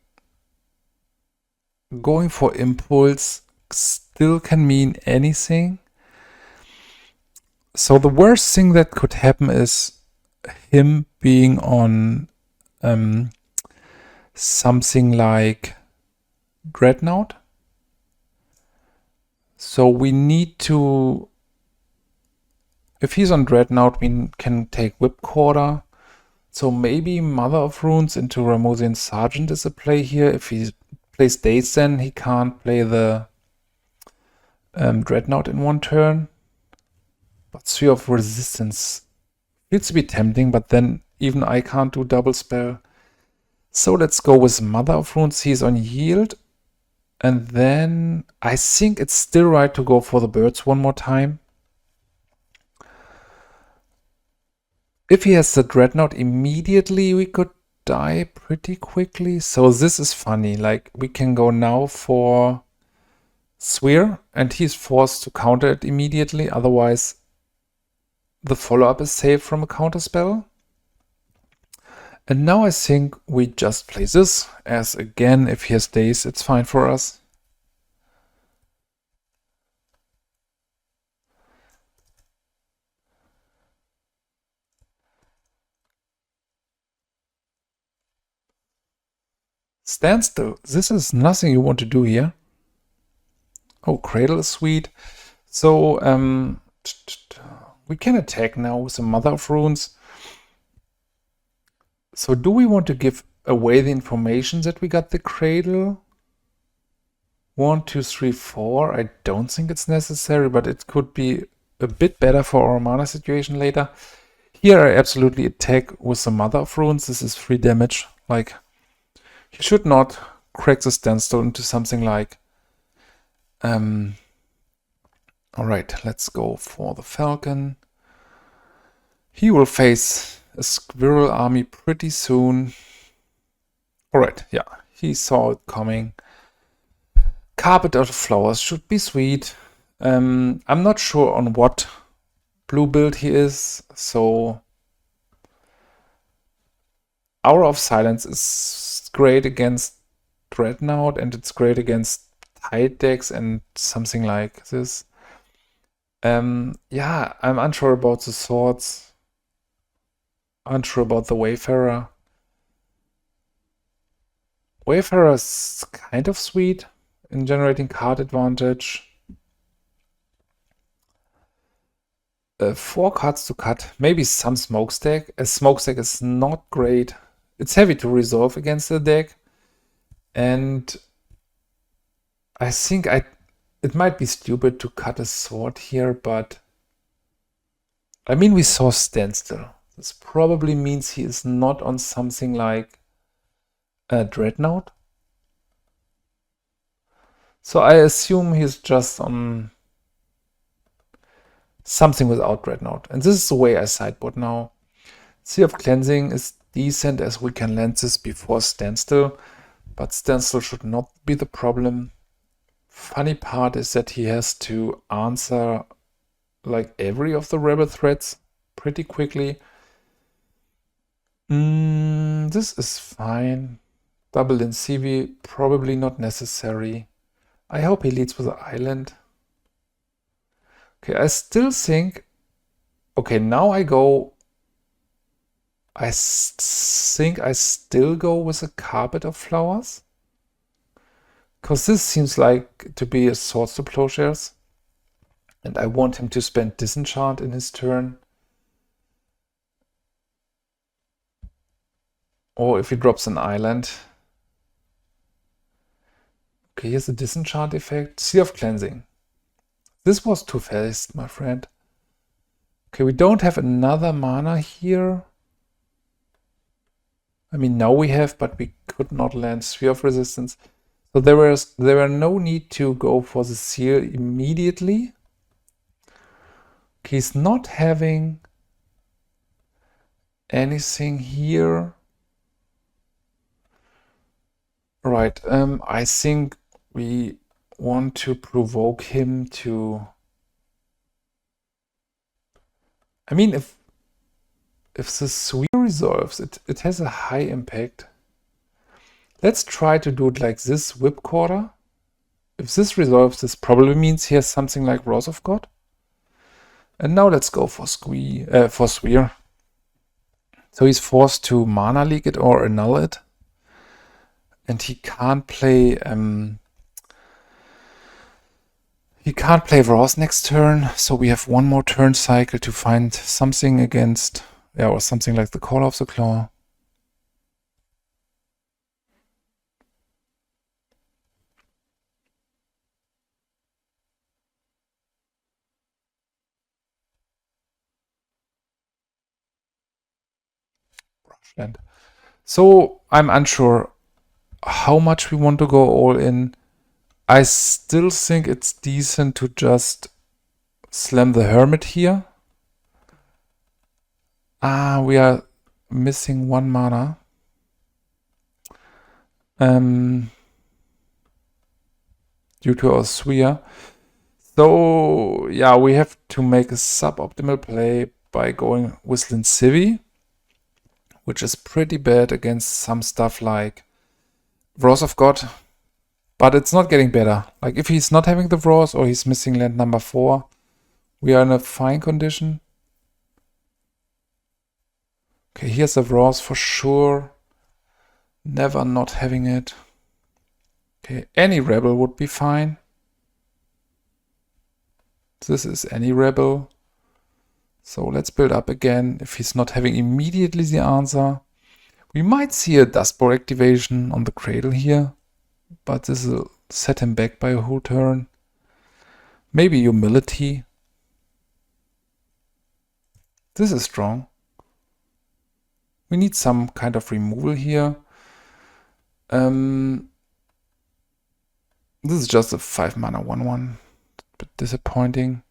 going for impulse still can mean anything. So the worst thing that could happen is him being on something like Dreadnought. So we need to, if he's on Dreadnought, we can take Whipcorder. So maybe Mother of Runes into Ramosian Sergeant is a play here. If he plays Days, then he can't play the Dreadnought in one turn. But 3 of Resistance Used to be tempting, but then even I can't do double spell. So let's go with Mother of Runes. He's on yield. And then I think it's still right to go for the birds one more time. If he has the Dreadnought immediately, we could die pretty quickly. So this is funny. Like, we can go now for Sphere, and he's forced to counter it immediately. Otherwise, the follow-up is safe from a counter spell. And now I think we just play this, as again, if he has days, it's fine for us. Standstill. This is nothing you want to do here. Oh, Cradle is sweet. So, we can attack now with the Mother of Runes. So do we want to give away the information that we got the Cradle? 1, 2, 3, 4. I don't think it's necessary, but it could be a bit better for our mana situation later. Here I absolutely attack with the Mother of Runes. This is 3 damage. Like, he should not crack the Standstill into something like... Alright, let's go for the Falcon. He will face a squirrel army pretty soon. Alright, yeah, he saw it coming. Carpet of Flowers should be sweet. I'm not sure on what blue build he is, so... Hour of Silence is great against Dreadnought, and it's great against Tide decks and something like this. Yeah, I'm unsure about the swords. Unsure about the Wayfarer. Wayfarer is kind of sweet in generating card advantage. 4 cards to cut. Maybe some Smokestack. A Smokestack is not great. It's heavy to resolve against the deck. And I think it might be stupid to cut a sword here, but I mean, we saw Standstill. This probably means he is not on something like a Dreadnought. So I assume he's just on something without Dreadnought. And this is the way I sideboard now. Sea of Cleansing is decent as we can land this before Standstill, but Standstill should not be the problem. Funny part is that he has to answer like every of the rebel threats pretty quickly. This is fine. Double in Sivvi, probably not necessary. I hope he leads with the island. Okay, I still think... Okay, now I go... I think I still go with a Carpet of Flowers. Because this seems like to be a Swords to Plowshares. And I want him to spend Disenchant in his turn. Or if he drops an island. Okay, here's the Disenchant effect. Sea of Cleansing. This was too fast, my friend. Okay, we don't have another mana here. I mean, now we have, but we could not land Sphere of Resistance. So there were no need to go for the seal immediately. Okay, he's not having anything here. Right, I think we want to provoke him to... I mean, if the Sphere resolves, it has a high impact. Let's try to do it like this, Whipcorder. If this resolves, this probably means he has something like Wrath of God. And now let's go for Sphere. So he's forced to mana leak it or annul it. And he can't play Wrath next turn, so we have one more turn cycle to find something against, yeah, or something like the Call of the Claw. Brushland. So I'm unsure how much we want to go all in. I still think it's decent to just slam the Hermit here. We are missing 1 mana. Due to our sphere. So yeah, we have to make a suboptimal play by going Whistling Sivvi, which is pretty bad against some stuff like Wrath of God. But it's not getting better. Like if he's not having the Wrath or he's missing land number 4, we are in a fine condition. Okay, here's the Wrath for sure. Never not having it. Okay, any rebel would be fine. This is any rebel. So let's build up again. If he's not having immediately the answer, we might see a Dustboard activation on the Cradle here, but this will set him back by a whole turn. Maybe Humility. This is strong. We need some kind of removal here. This is just a 5 mana 1/1. Bit disappointing.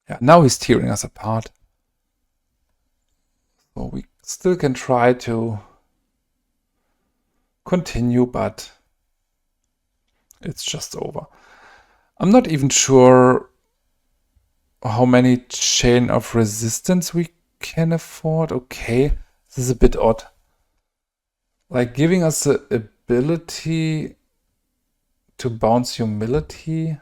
Yeah, now he's tearing us apart. So we still can try to continue, but it's just over. I'm not even sure how many Chain of Resistance we can afford. Okay, this is a bit odd. Like giving us the ability to bounce Humility.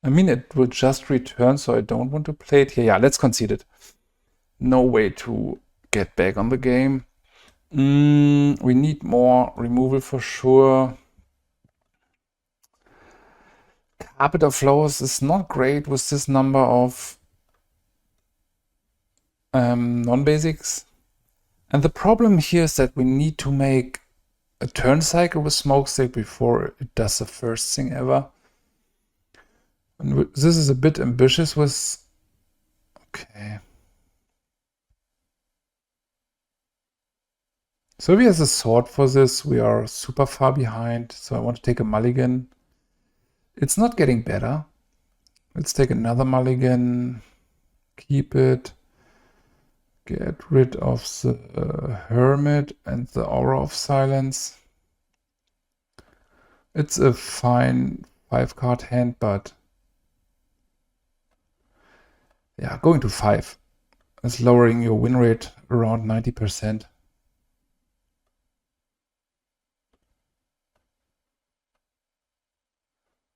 I mean, it will just return, so I don't want to play it here. Yeah, let's concede it. No way to get back on the game. We need more removal for sure. Carpet of Flowers is not great with this number of non-basics. And the problem here is that we need to make a turn cycle with Smokestack before it does the first thing ever. And this is a bit ambitious with... Okay. So if he has a sword for this, we are super far behind. So I want to take a mulligan. It's not getting better. Let's take another mulligan. Keep it. Get rid of the Hermit and the Aura of Silence. It's a fine 5-card hand, but yeah, going to 5 is lowering your win rate around 90%.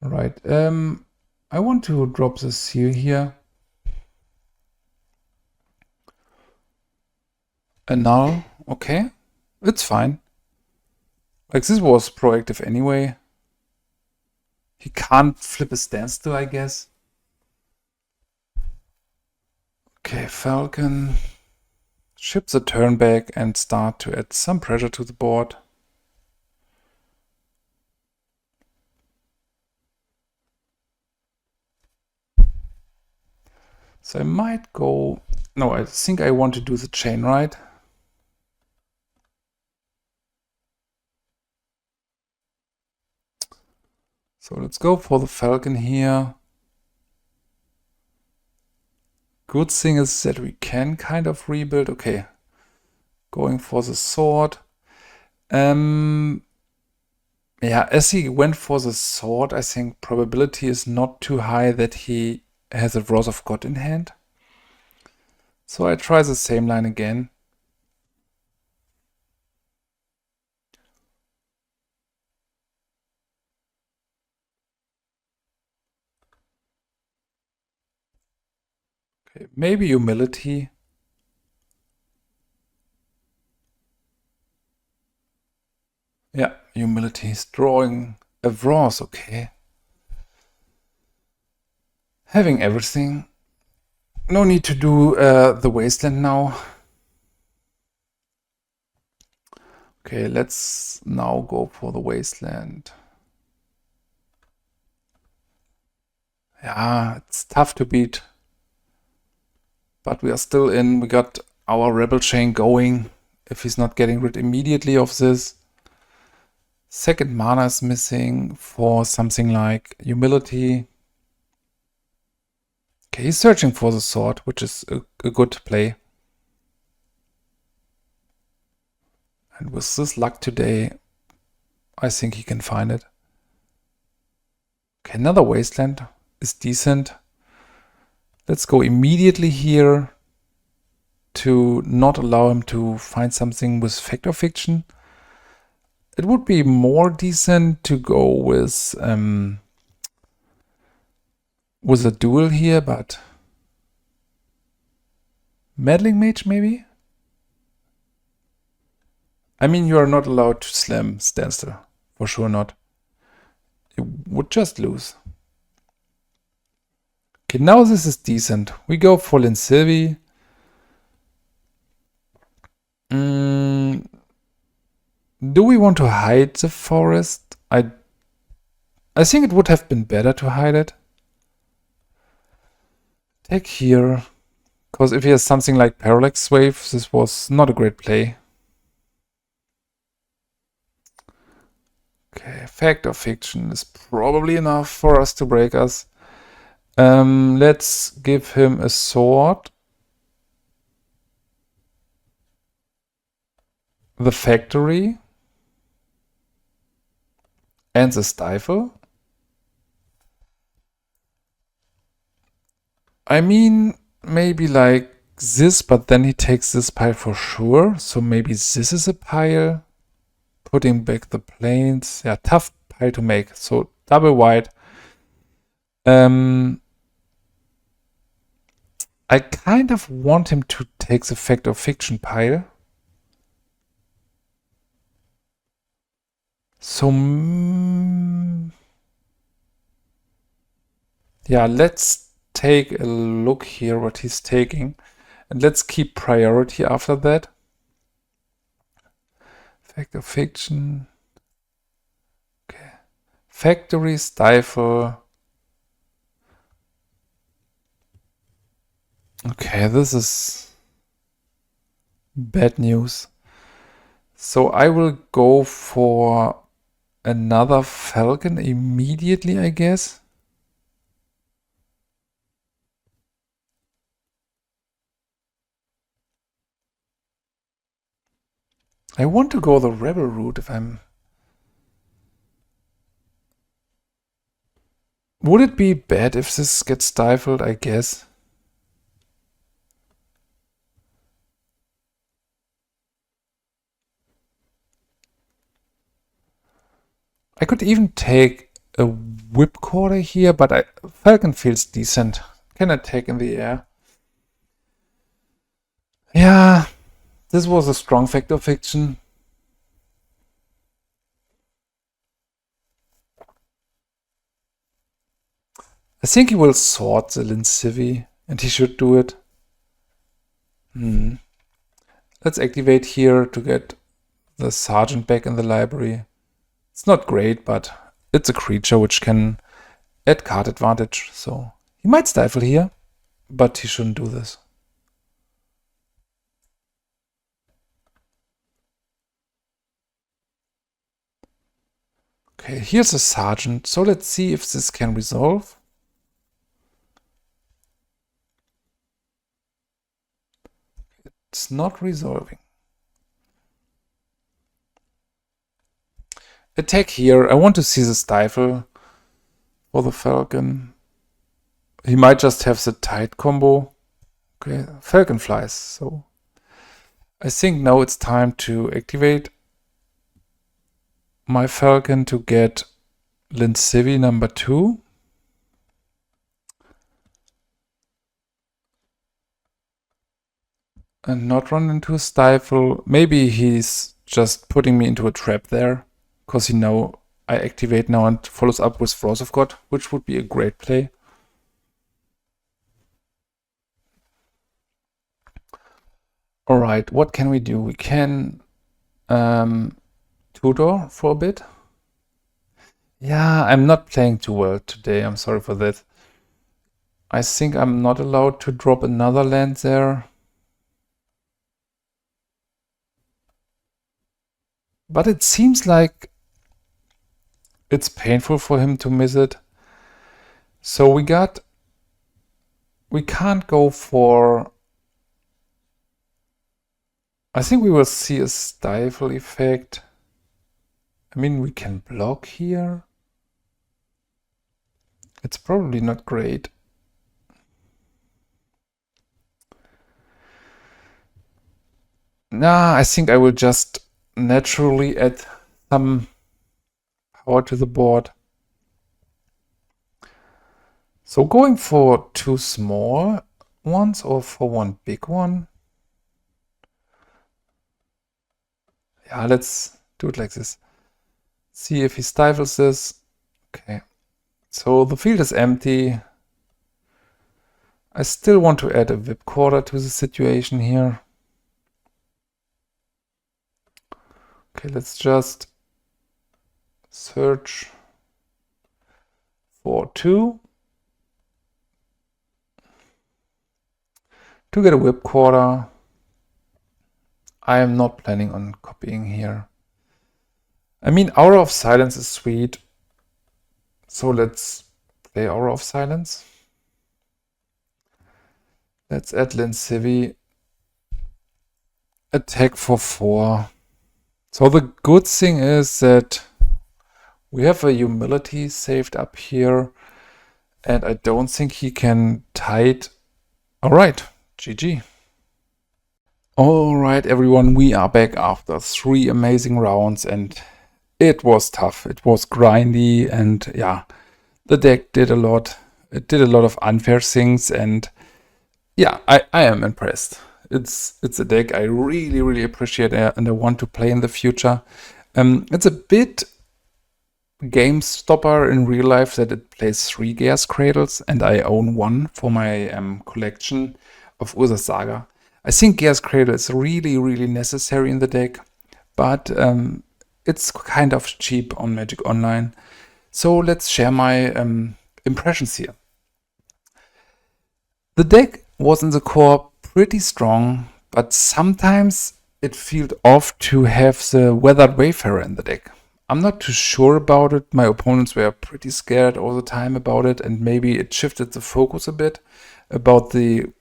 Right, I want to drop the seal here. A null, okay, it's fine. Like this was proactive anyway. He can't flip a standstill, I guess. Okay, Falcon. Ship the turn back and start to add some pressure to the board. So I might go... No, I think I want to do the chain right. So let's go for the Falcon here. Good thing is that we can kind of rebuild. Okay, going for the sword. Yeah, as he went for the sword, I think probability is not too high that he has a Wrath of God in hand. So I try the same line again. Okay, maybe Humility. Right, he's drawing a Vros, okay. Having everything. No need to do the Wasteland now. Okay, let's now go for the Wasteland. Yeah, it's tough to beat. But we are still in. We got our Rebel Chain going. If he's not getting rid immediately of this. Second mana is missing for something like Humility. Okay, he's searching for the sword, which is a good play. And with this luck today, I think he can find it. Okay, another Wasteland is decent. Let's go immediately here to not allow him to find something with Fact or Fiction. It would be more decent to go with a duel here, but Meddling Mage maybe? I mean, you are not allowed to slam Standstill. For sure not. You would just lose. Okay, now this is decent. We go for Sivvi. Do we want to hide the forest? I think it would have been better to hide it. Take here. Because if he has something like Parallax Wave, this was not a great play. Okay, Fact or Fiction is probably enough for us to break us. Let's give him a sword. The Factory. And the Stifle. I mean, maybe like this, but then he takes this pile for sure. So maybe this is a pile. Putting back the planes. Yeah, tough pile to make. So double white. I kind of want him to take the Fact or Fiction pile. So, yeah, let's take a look here what he's taking. And let's keep priority after that. Fact or Fiction. Okay. Factory, Stifle. Okay, this is bad news. So I will go for another Falcon immediately, I guess. I want to go the Rebel route if I'm... Would it be bad if this gets stifled, I guess? I could even take a Whipcorder here, but Falcon feels decent. Can attack in the air. Yeah, this was a strong Fact or Fiction. I think he will sort the Sivvi, and he should do it. Let's activate here to get the Sergeant back in the library. It's not great, but it's a creature which can add card advantage, so he might stifle here, but he shouldn't do this. Okay, here's a Sergeant, so let's see if this can resolve. It's not resolving. Attack here. I want to see the Stifle for the Falcon. He might just have the tight combo. Okay, Falcon flies. So I think now it's time to activate my Falcon to get Sivvi number 2. And not run into a Stifle. Maybe he's just putting me into a trap there. because you know I activate now and follows up with Frost of God, which would be a great play. Alright, what can we do? We can tutor for a bit. Yeah, I'm not playing too well today, I'm sorry for that. I think I'm not allowed to drop another land there. But it seems like it's painful for him to miss it. So we can't go for... I think we will see a stifle effect. I mean, we can block here. It's probably not great. Nah, I think I will just naturally add some power to the board. So going for 2 small ones or for 1 big one? Yeah, let's do it like this. See if he stifles this. Okay. So the field is empty. I still want to add a Whipcorder to the situation here. Okay, let's just search for 2 to get a Whipcorder. I am not planning on copying here. I mean, Aura of Silence is sweet. So let's play Aura of Silence. Let's add Lin Sivvi. Attack for 4. So the good thing is that we have a humility saved up here. And I don't think he can tide. Alright, GG. Alright everyone, we are back after 3 amazing rounds and it was tough. It was grindy and yeah, the deck did a lot. It did a lot of unfair things and yeah, I am impressed. It's a deck I really appreciate and I want to play in the future. It's a bit game stopper in real life that it plays 3 Gaea's Cradles and I own 1 for my collection of Urza Saga. I think Gaea's Cradle is really necessary in the deck, but it's kind of cheap on Magic Online. So let's share my impressions here. The deck was in the core pretty strong, but sometimes it felt off to have the Weathered Wayfarer in the deck. I'm not too sure about it. My opponents were pretty scared all the time about it, and maybe it shifted the focus a bit about the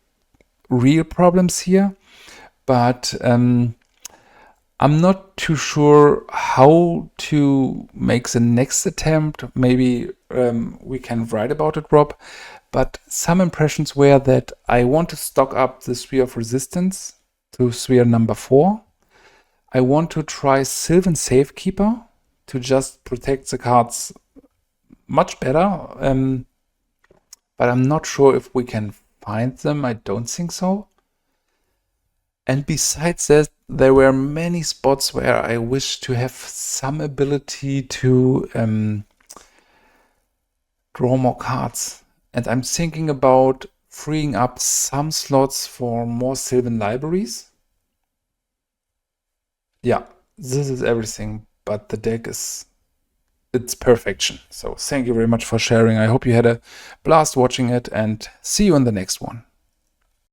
real problems here. But I'm not too sure how to make the next attempt. Maybe we can write about it, Rob. But some impressions were that I want to stock up the Sphere of Resistance to Sphere number 4. I want to try Sylvan Safekeeper to just protect the cards much better. But I'm not sure if we can find them. I don't think so. And besides that, there were many spots where I wish to have some ability to draw more cards. And I'm thinking about freeing up some slots for more Sylvan libraries. Yeah, this is everything, but the deck is its perfection. So thank you very much for sharing. I hope you had a blast watching it and see you in the next one.